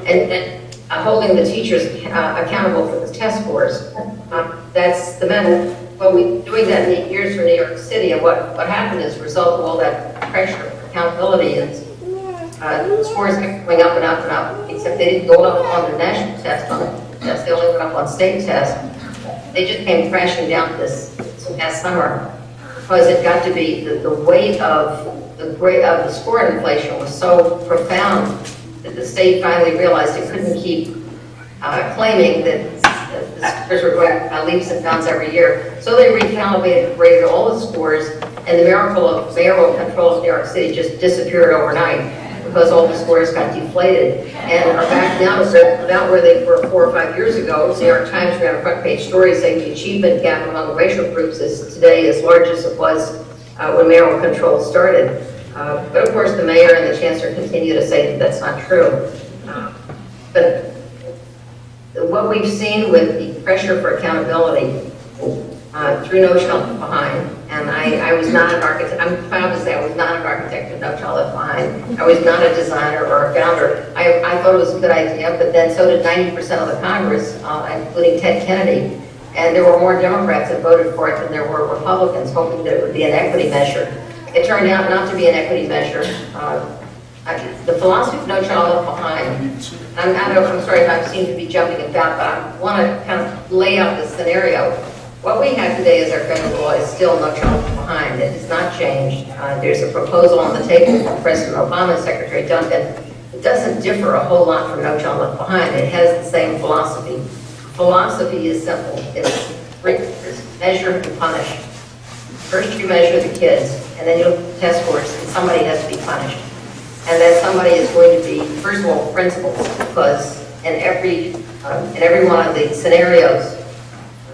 and holding the teachers accountable for the test scores. That's the method. Well, we've been doing that in years for New York City, and what happened is, a result of all that pressure, accountability, is scores kept going up and up and up, except they didn't go up on the national test, they only went up on state tests. They just came crashing down this past summer, because it got to be the weight of the score inflation was so profound that the state finally realized it couldn't keep claiming that the scores were going by leaps and bounds every year. So they recalibrated, rated all the scores, and the miracle of mayoral control of New York City just disappeared overnight, because all the scores got deflated and are back now to about where they were 4 or 5 years ago. The New York Times ran a front page story saying the achievement gap among racial groups is today as large as it was when mayoral control started. But of course the mayor and the chancellor continue to say that that's not true. But what we've seen with the pressure for accountability through No Child Left Behind, and I was not an architect, I'm proud to say I was not an architect of No Child Left Behind. I was not a designer or a founder. I thought it was a good idea, but then so did 90% of the Congress, including Ted Kennedy. And there were more Democrats that voted for it than there were Republicans, hoping that it would be an equity measure. It turned out not to be an equity measure. The philosophy of No Child Left Behind, I'm sorry if I seem to be jumping about, but I want to kind of lay out the scenario. What we have today as our federal law is still No Child Left Behind. It has not changed. There's a proposal on the table from President Obama and Secretary Duncan. It doesn't differ a whole lot from No Child Left Behind. It has the same philosophy. Philosophy is simple. It's measure and punish. First you measure the kids, and then you look at the test scores, and somebody has to be punished. And that somebody is going to be, first of all, principals, because in every one of the scenarios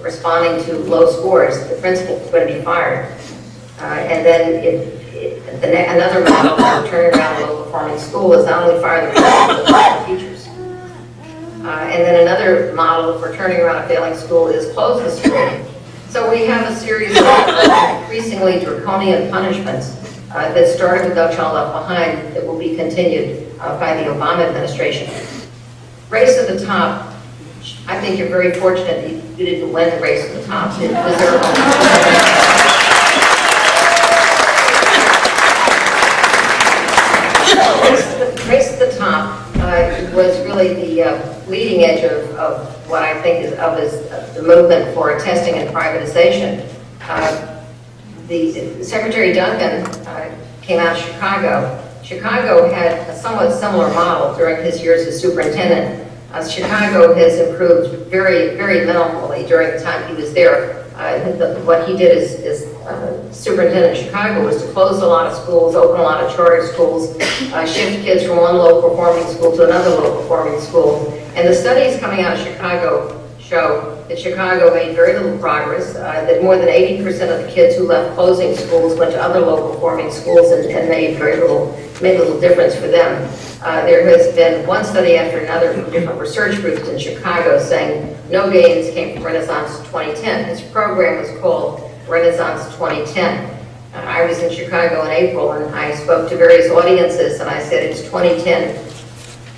responding to low scores, the principal is going to be fired. And then another model for turning around a low-performing school is not only fire the principal, but fire the teachers. And then another model for turning around a failing school is close the school. So we have a series of increasingly draconian punishments that started with No Child Left Behind that will be continued by the Obama administration. Race at the top, I think you're very fortunate you didn't win the race at the top. It deserved Race at the top was really the leading edge of what I think is the movement for testing and privatization. The Secretary Duncan came out of Chicago. Chicago had a somewhat similar model during his years as superintendent. Chicago has improved very, very minimally during the time he was there. What he did as superintendent in Chicago was to close a lot of schools, open a lot of charter schools, shift kids from one low-performing school to another low-performing school. And the studies coming out of Chicago show that Chicago made very little progress, that more than 80% of the kids who left closing schools went to other low-performing schools and made little difference for them. There has been one study after another from different research groups in Chicago saying no gains came from Renaissance 2010. His program was called Renaissance 2010. I was in Chicago in April and I spoke to various audiences and I said, it's 2010.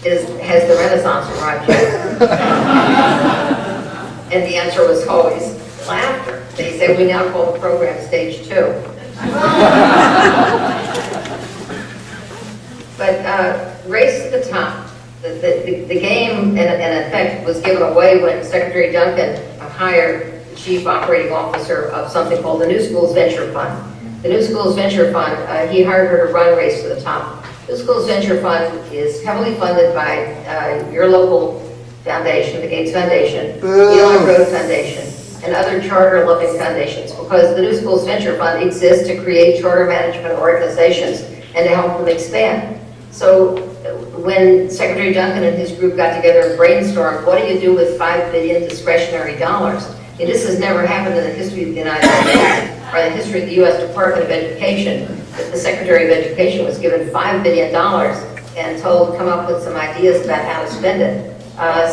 Has the Renaissance arrived yet? And the answer was always laughter. They said, we now call the program stage 2. But race at the top, the game in effect was given away when Secretary Duncan hired the chief operating officer of something called the New Schools Venture Fund. The New Schools Venture Fund, he hired her to run Race to the Top. The New Schools Venture Fund is heavily funded by your local foundation, the Gates Foundation, Eli Road Foundation, and other charter-loving foundations, because the New Schools Venture Fund exists to create charter management organizations and to help them expand. So when Secretary Duncan and his group got together and brainstormed, what do you do with $5 billion discretionary dollars? And this has never happened in the history of the United States or the history of the U.S. Department of Education, that the Secretary of Education was given $5 billion and told to come up with some ideas about how to spend it.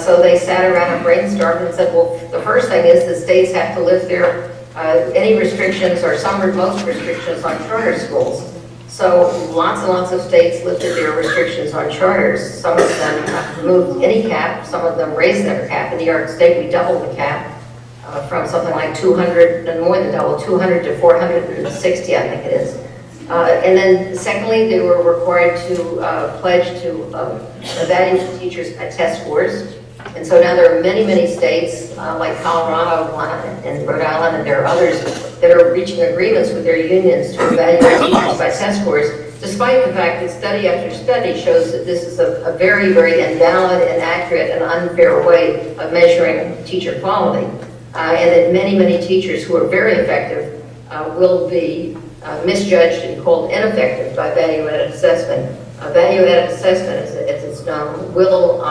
So they sat around and brainstormed and said, well, the first thing is the states have to lift their any restrictions or most restrictions on charter schools. So lots and lots of states lifted their restrictions on charters. Some of them removed any cap, some of them raised their cap. In New York State, we doubled the cap from something like 200, and more than double, 200 to 460, I think it is. And then secondly, they were required to pledge to evaluate teachers at test scores. And so now there are many, many states, like Colorado and Rhode Island, and there are others that are reaching agreements with their unions to evaluate teachers by test scores, despite the fact that study after study shows that this is a very, very invalid, inaccurate, and unfair way of measuring teacher quality. And that many, many teachers who are very effective will be misjudged and called ineffective by value-added assessment. Value-added assessment, as it's known, will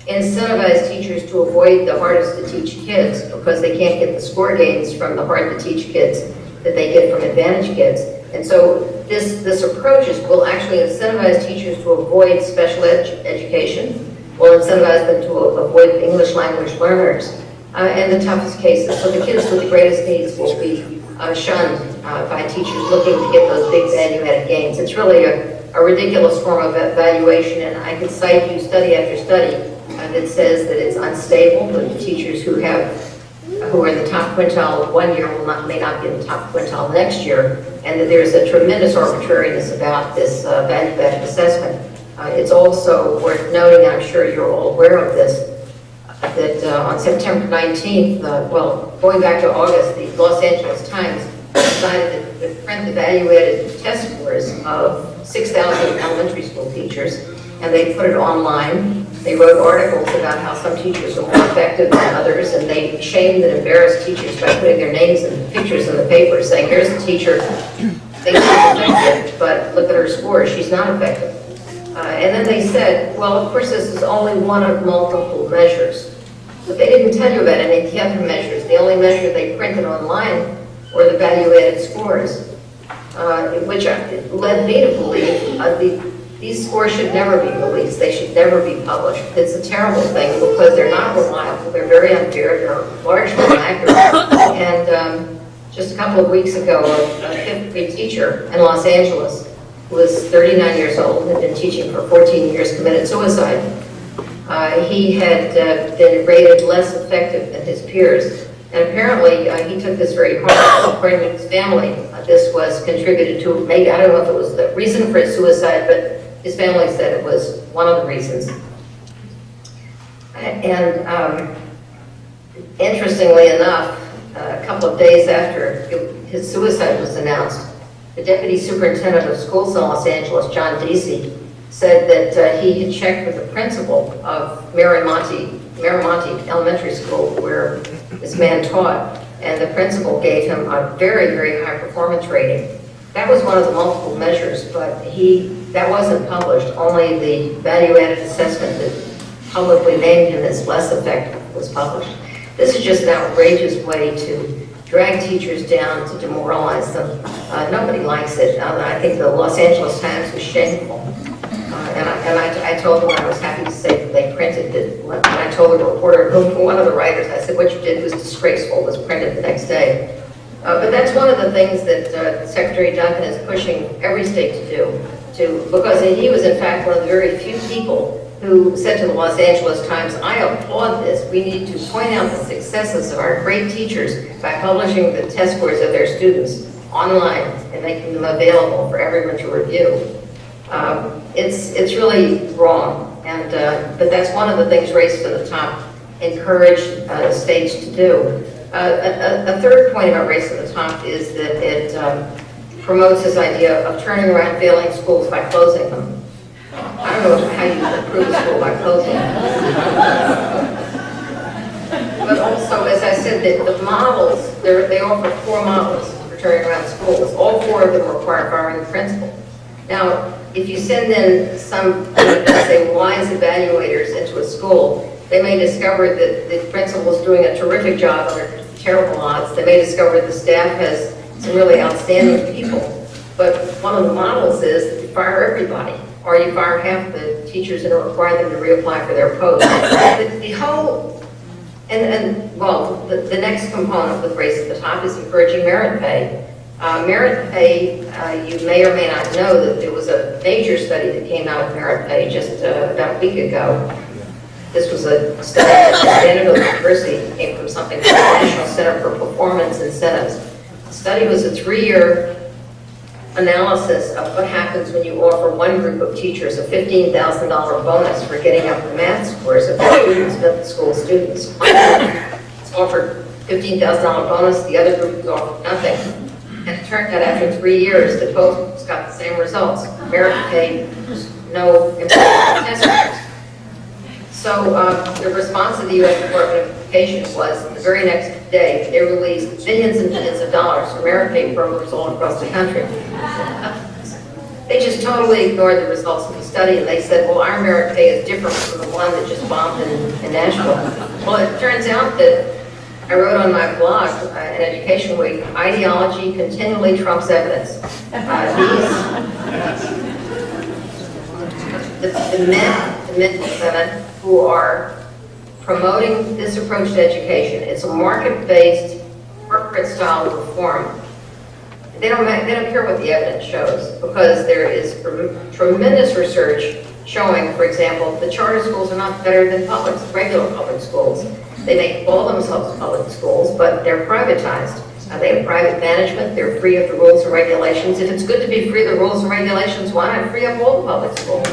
incentivize teachers to avoid the hardest to teach kids because they can't get the score gains from the hard to teach kids that they get from advantage kids. And so this approach will actually incentivize teachers to avoid special education, will incentivize them to avoid English language learners, and the toughest cases. So the kids with the greatest needs will be shunned by teachers looking to get those big value-added gains. It's really a ridiculous form of evaluation, and I could cite you study after study that says that it's unstable, that the teachers who are in the top quintile one year may not be in the top quintile next year, and that there's a tremendous arbitrariness about this value-added assessment. It's also worth noting, and I'm sure you're all aware of this, that on September 19th, going back to August, the Los Angeles Times decided to print the value-added test scores of 6,000 elementary school teachers, and they put it online. They wrote articles about how some teachers are more effective than others, and they shamed and embarrassed teachers by putting their names and pictures in the paper, saying, here's a teacher, thinks she's effective, but look at her scores, she's not effective. And then they said, well, of course, this is only one of multiple measures. But they didn't tell you about any of the other measures. The only measure they printed online were the value-added scores, which led me to believe these scores should never be released. They should never be published. It's a terrible thing because they're not reliable. They're very unfair. They're largely inaccurate. And just a couple of weeks ago, a fifth grade teacher in Los Angeles who was 39 years old, had been teaching for 14 years, committed suicide. He had been rated less effective than his peers. And apparently, he took this very hard. According to his family, this was contributed to, maybe, I don't know if it was the reason for his suicide, but his family said it was one of the reasons. And interestingly enough, a couple of days after his suicide was announced, the deputy superintendent of schools in Los Angeles, John Deasy, said that he had checked with the principal of Miramonte Elementary School, where this man taught, and the principal gave him a very, very high performance rating. That was one of the multiple measures, but that wasn't published. Only the value-added assessment that publicly named him as less effective was published. This is just an outrageous way to drag teachers down, to demoralize them. Nobody likes it. I think the Los Angeles Times was shameful. And I told them, I was happy to say that they printed it. When I told the reporter, one of the writers, I said, what you did was disgraceful. It was printed the next day. But that's one of the things that Secretary Duncan is pushing every state to do, because he was, in fact, one of the very few people who said to the Los Angeles Times, I applaud this. We need to point out the successes of our great teachers by publishing the test scores of their students online and making them available for everyone to review. It's really wrong, and but that's one of the things Race to the Top encouraged states to do. A third point about Race to the Top is that it promotes this idea of turning around failing schools by closing them. I don't know how you improve a school by closing them. But also, as I said, the models, they offer 4 models for turning around schools. All 4 of them require firing the principal. Now, if you send in some, say, wise evaluators into a school, they may discover that the principal is doing a terrific job under terrible odds. They may discover the staff has some really outstanding people. But one of the models is that you fire everybody, or you fire half the teachers and require them to reapply for their post. The whole, the next component with Race at the Top is encouraging merit pay. Merit pay, you may or may not know that there was a major study that came out of merit pay just about a week ago. This was a study at Stanford University. It came from something called the National Center for Performance Incentives. The study was a 3-year analysis of what happens when you offer one group of teachers a $15,000 bonus for getting up the math scores of the students, middle school students. It's offered $15,000 bonus, the other group is offered nothing. And it turned out after 3 years that both groups got the same results. Merit pay, no improvement in test scores. So the response of the U.S. Department of Education was the very next day they released billions and billions of dollars for merit pay programs all across the country. They just totally ignored the results of the study, and they said, well, our merit pay is different from the one that just bombed in Nashville. Well, it turns out that I wrote on my blog, in Education Week, ideology continually trumps evidence. The men and women who are promoting this approach to education, it's a market-based, corporate-style reform. They don't care what the evidence shows, because there is tremendous research showing, for example, the charter schools are not better than regular public schools. They may call themselves public schools, but they're privatized. They have private management, they're free of the rules and regulations. If it's good to be free of the rules and regulations, why not free up all the public schools?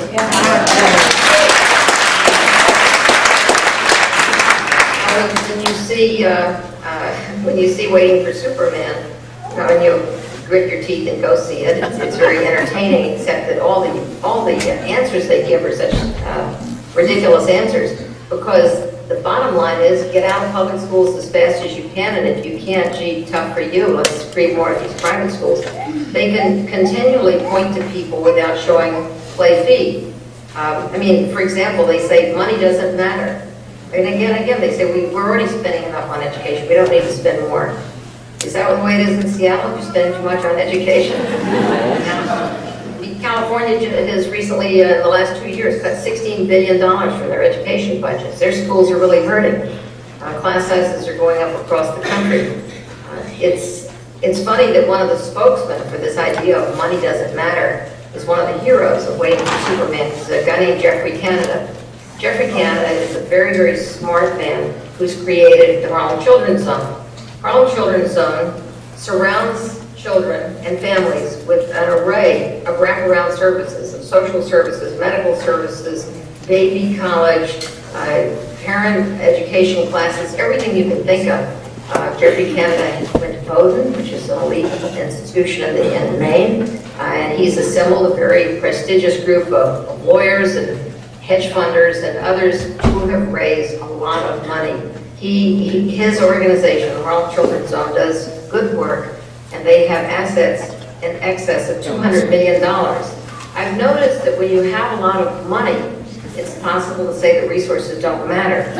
When you see Waiting for Superman, and you grit your teeth and go see it, it's very entertaining, except that all the answers they give are such ridiculous answers, because the bottom line is get out of public schools as fast as you can, and if you can't, gee, tough for you, let's create more of these private schools. They can continually point to people without showing play fee. I mean, for example, they say money doesn't matter. And again, they say we're already spending enough on education, we don't need to spend more. Is that the way it is in Seattle? You're spending too much on education? California has recently, in the last 2 years, cut $16 billion from their education budgets. Their schools are really hurting. Class sizes are going up across the country. It's funny that one of the spokesmen for this idea of money doesn't matter is one of the heroes of Waiting for Superman. He's a guy named Jeffrey Canada. Jeffrey Canada is a very, very smart man who's created the Harlem Children's Zone. Harlem Children's Zone surrounds children and families with an array of wraparound services, of social services, medical services, baby college, parent education classes, everything you can think of. Jeffrey Canada went to Bowdoin, which is an elite institution in Maine, and he's assembled a very prestigious group of lawyers and hedge funders and others who have raised a lot of money. His organization, the Harlem Children's Zone, does good work, and they have assets in excess of $200 million. I've noticed that when you have a lot of money, it's possible to say that resources don't matter.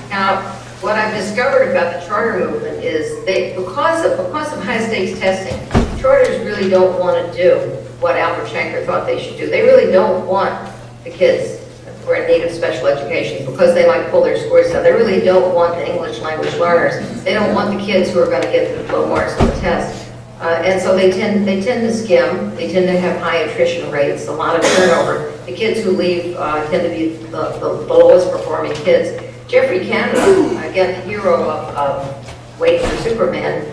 Now, what I've discovered about the charter movement is because of high-stakes testing, charters really don't want to do what Albert Shanker thought they should do. They really don't want the kids who are in need of special education because they might pull their scores down. They really don't want the English language learners. They don't want the kids who are going to get low marks on the test. And so they tend to skim. They tend to have high attrition rates, a lot of turnover. The kids who leave tend to be the lowest performing kids. Jeffrey Canada, again, the hero of Waiting for Superman,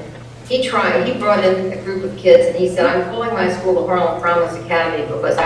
he brought in a group of kids and he said, I'm calling my school the Harlem Promise Academy because